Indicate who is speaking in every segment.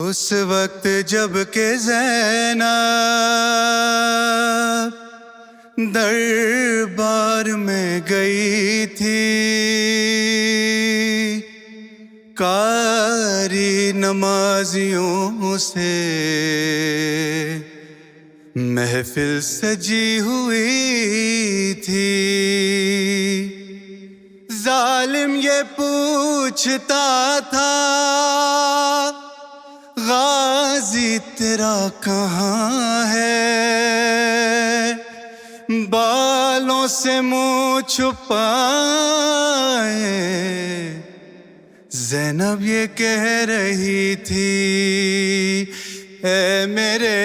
Speaker 1: اس وقت جب کہ زینب دربار میں گئی تھی، قاری نمازیوں سے محفل سجی ہوئی تھی، ظالم یہ پوچھتا تھا غازی تیرا کہاں ہے، بالوں سے منہ چھپائے زینب یہ کہہ رہی تھی، اے میرے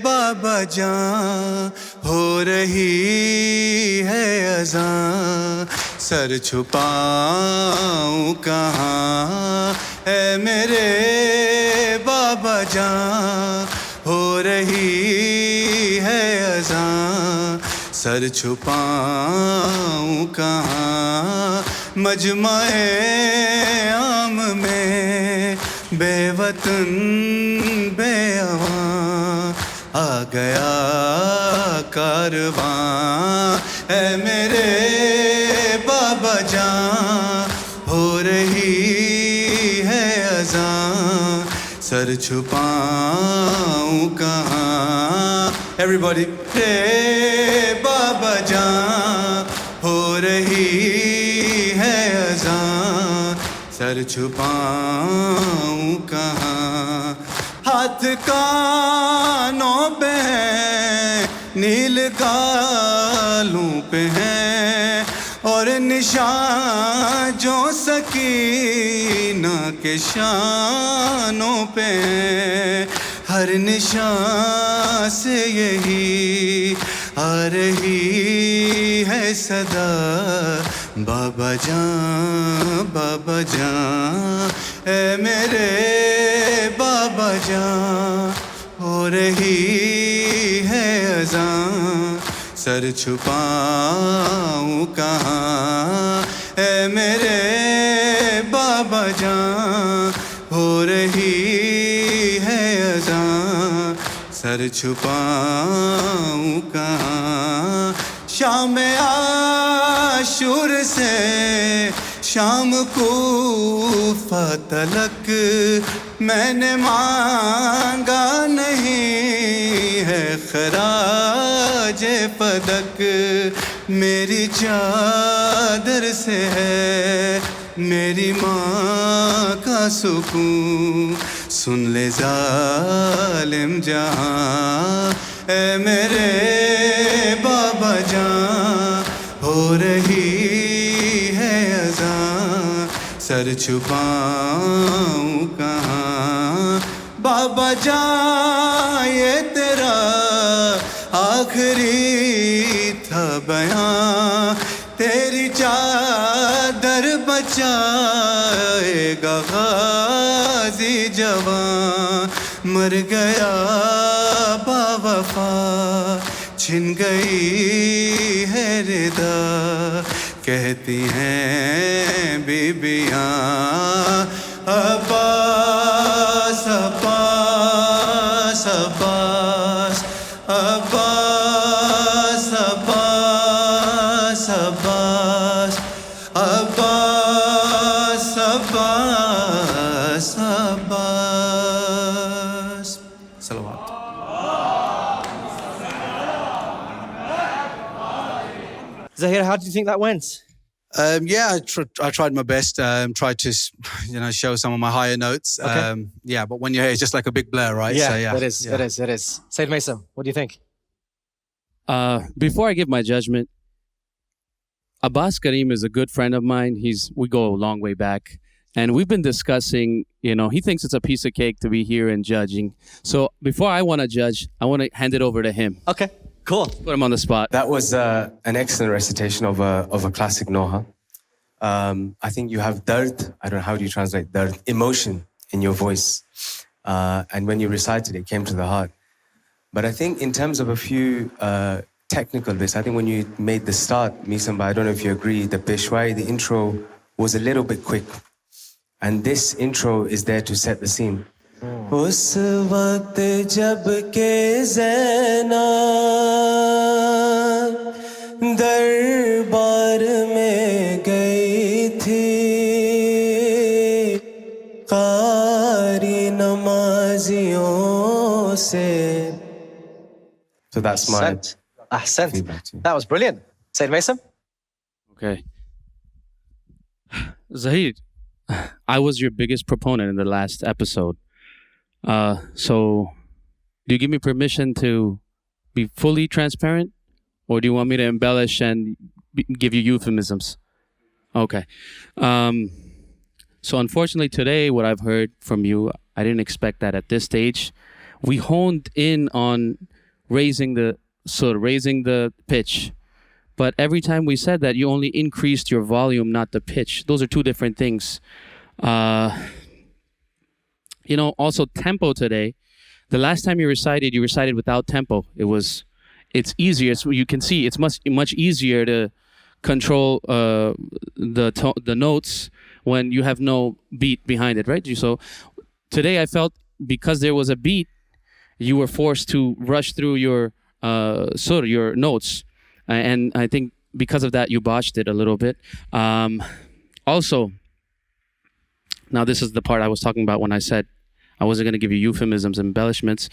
Speaker 1: بابا جان ہو رہی ہے اذان، سر چھپاؤں کہاں، اے میرے بابا جان ہو رہی ہے اذان، سر چھپاؤں کہاں، مجمع عام میں بے وطن بے اواں آ گیا کارواں، اے میرے بابا جان ہو رہی ہے اذان، سر چھپاؤں کہاں، ایوری رے بابا جان ہو رہی ہے اذان، سر چھپاؤں کہاں، ہاتھ کانوں پہ ہیں، نیل گالوں پہ ہیں، اور نشان جو سکینہ کے شانوں پہ ہیں، ہر نشان سے یہی آ رہی ہے صدا، بابا جان اے میرے بابا جان ہو رہی ہے اذان، سر چھپاؤں کہاں، اے میرے بابا جان ہو رہی ہے اذان، سر چھپاؤں کہاں، شام عاشور سے شام کوفہ تلک میں نے مانگا نہیں ہے خراج فدک، میری چادر سے ہے میری ماں کا سکون، سن لے ظالم جہاں، اے میرے بابا جان ہو رہی ہے اذان، سر چھپاؤں کہاں، بابا جان یہ تیرا آخری تھا بیان، تیری چادر بچائے گا غازی جوان، مر گیا باوفا چھن گئی ہے ردا، کہتی ہیں بیبیاں عباس عباس عباس عباس عباس عباس عباس عباس عباس، صلوات۔
Speaker 2: Zaheer, how do you think that went?
Speaker 1: Yeah, I tried my best. Tried to, show some of my higher notes.
Speaker 2: Okay.
Speaker 1: Yeah, but when you're here, it's just like a big blur, right?
Speaker 2: Yeah,
Speaker 1: So,
Speaker 2: it is. Sayyid Maysam, what do you think?
Speaker 3: Before I give my judgment, Abbas Kareem is a good friend of mine. We go a long way back. And we've been discussing, he thinks it's a piece of cake to be here and judging. So before I want to judge, I want to hand it over to him.
Speaker 2: Okay, cool.
Speaker 3: Put him on the spot.
Speaker 4: That was an excellent recitation of a classic Noha. I think you have dard, I don't know, how do you translate dard? Emotion in your voice. And when you recited, it came to the heart. But I think in terms of a few technical bits, I think when you made the start, Misamba, I don't know if you agree, the Peshwai, the intro was a little bit quick. And this intro is there to set the scene. उस वक्त जब के ज़ैनब दरबार में गई थी कारी नमाजियों से. So that's my
Speaker 2: Ahsant.
Speaker 4: feedback to you.
Speaker 2: That was brilliant. Sayyid Mason?
Speaker 3: Okay. Zaheer, I was your biggest proponent in the last episode. So do you give me permission to be fully transparent? Or do you want me to embellish and give you euphemisms? Okay. So unfortunately today, what I've heard from you, I didn't expect that at this stage. We honed in on raising the pitch. But every time we said that, you only increased your volume, not the pitch. Those are two different things. Also tempo today. The last time you recited without tempo. It's easier. So you can see it's much easier to control the notes when you have no beat behind it, right? So today I felt because there was a beat, you were forced to rush through your notes, and I think because of that you botched it a little bit. Also, now this is the part I was talking about when I said I wasn't going to give you euphemisms and embellishments.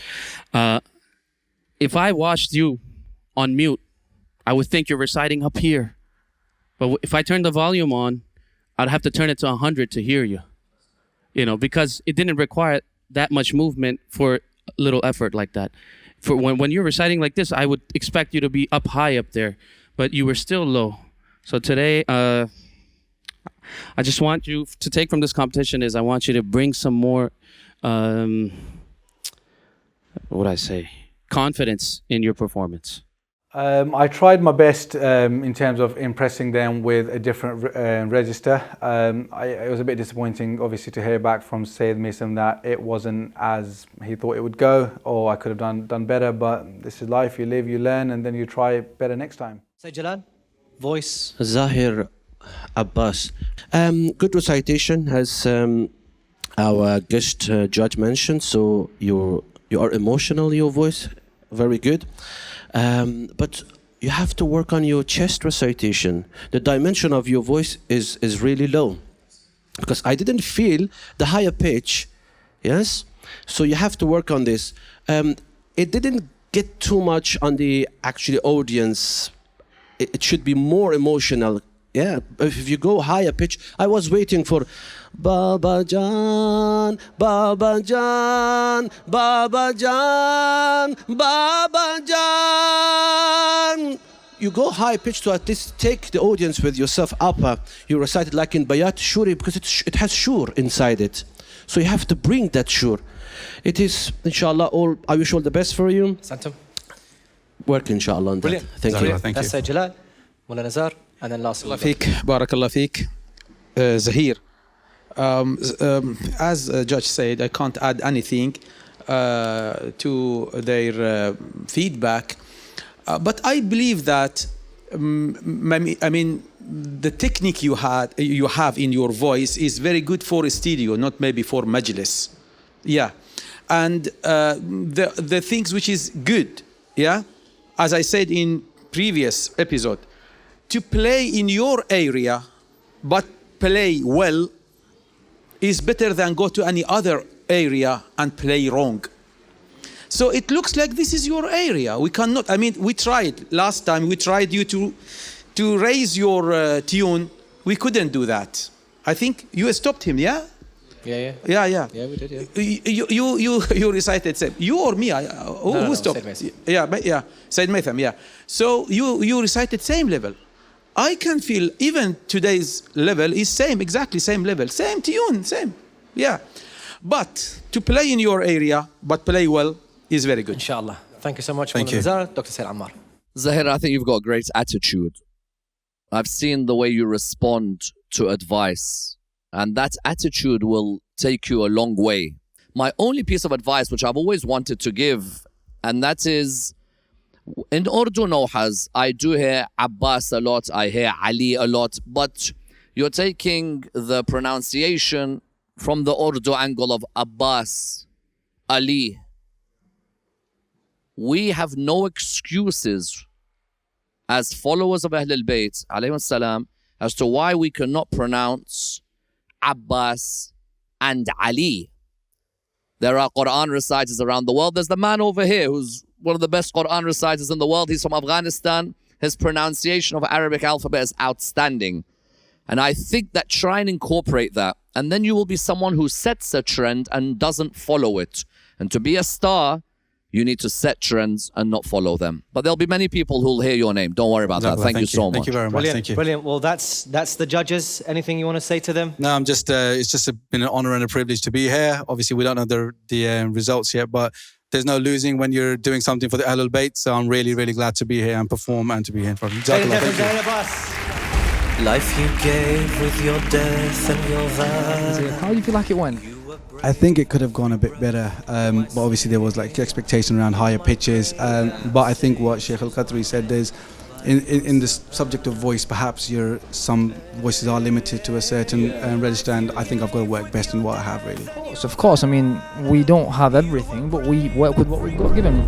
Speaker 3: If I watched you on mute, I would think you're reciting up here. But if I turn the volume on, I'd have to turn it to 100 to hear you. Because it didn't require that much movement for little effort like that. For when you're reciting like this, I would expect you to be up high up there, but you were still low. So today, I just want you to take from this competition is I want you to bring some more, confidence in your performance.
Speaker 1: I tried my best in terms of impressing them with a different register. It was a bit disappointing, obviously, to hear back from Sayyid Mason that it wasn't as he thought it would go, or I could have done better. But this is life: you live, you learn, and then you try better next time.
Speaker 2: Sayyid Jalal? Voice?
Speaker 5: Zaheer, Abbas. Good recitation, as our guest judge mentioned. So you are emotional, your voice, very good. But you have to work on your chest recitation. The dimension of your voice is really low, because I didn't feel the higher pitch. Yes, so you have to work on this. It didn't get too much on the actual audience. It should be more emotional. Yeah, if you go higher pitch, I was waiting for Baba Jan, Baba Jan, Baba Jan, Baba Jan. You go high pitch to at least take the audience with yourself up. You recite it like in Bayat Shuri, because it has shur inside it. So you have to bring that shur. It is, inshallah, I wish all the best for you.
Speaker 2: Santum?
Speaker 5: Work, inshallah, on that.
Speaker 2: Brilliant.
Speaker 5: Thank you.
Speaker 1: Thank
Speaker 2: That's
Speaker 1: you.
Speaker 2: Sayyid Jalal, Mullah Nazar, and then last one.
Speaker 6: Barakallah feek. Zaheer. As Judge said, I can't add anything to their feedback. But I believe that, the technique you have in your voice is very good for a studio, not maybe for majlis. Yeah. And the things which is good, yeah, as I said in previous episode, to play in your area, but play well, is better than go to any other area and play wrong. So it looks like this is your area. We cannot, we tried last time, we tried you to raise your tune. We couldn't do that. I think you stopped him, yeah?
Speaker 2: Yeah,
Speaker 6: Yeah,
Speaker 2: we did, yeah.
Speaker 6: You recited same. You or me? Who stopped?
Speaker 2: Sayyid Mason.
Speaker 6: Yeah, Sayyid Matham, yeah. So you recited same level. I can feel even today's level is exactly same level, same tune, same. Yeah. But to play in your area, but play well, is very good.
Speaker 2: Inshallah. Thank you so much,
Speaker 1: Thank
Speaker 2: Mullah
Speaker 1: you.
Speaker 2: Nazar. Dr. Sayyid Ammar.
Speaker 7: Zaheer, I think you've got a great attitude. I've seen the way you respond to advice, and that attitude will take you a long way. My only piece of advice, which I've always wanted to give, and that is, in Urdu Nohas, I do hear Abbas a lot, I hear Ali a lot, but you're taking the pronunciation from the Urdu angle of Abbas. Ali. We have no excuses as followers of Ahlul Bayt alayhi salam as to why we cannot pronounce Abbas and Ali. There are Quran reciters around the world. There's the man over here who's one of the best Quran reciters in the world. He's from Afghanistan. His pronunciation of Arabic alphabet is outstanding. And I think that try and incorporate that. And then you will be someone who sets a trend and doesn't follow it. And to be a star, you need to set trends and not follow them. But there'll be many people who'll hear your name. Don't worry about that. Thank you so much.
Speaker 2: Thank you very much.
Speaker 8: Brilliant,
Speaker 2: Thank you.
Speaker 8: brilliant. Well, that's the judges. Anything you want to say to them?
Speaker 2: No, I'm just. It's just been an honor and a privilege to be here. Obviously, we don't know the results yet, but there's no losing when you're doing something for the Ahlul Bayt. So I'm really, really glad to be here and perform and to be here in front of you.
Speaker 9: Life you gave with your death and your vow.
Speaker 10: How do you feel like it went?
Speaker 1: I think it could have gone a bit better, but obviously there was like expectation around higher pitches. But I think what Sheikh Al-Qadri said is, in the subject of voice, perhaps some voices are limited to a certain register, and I think I've got to work best in what I have really.
Speaker 10: Of course. I mean, we don't have everything, but we work with what we've got given.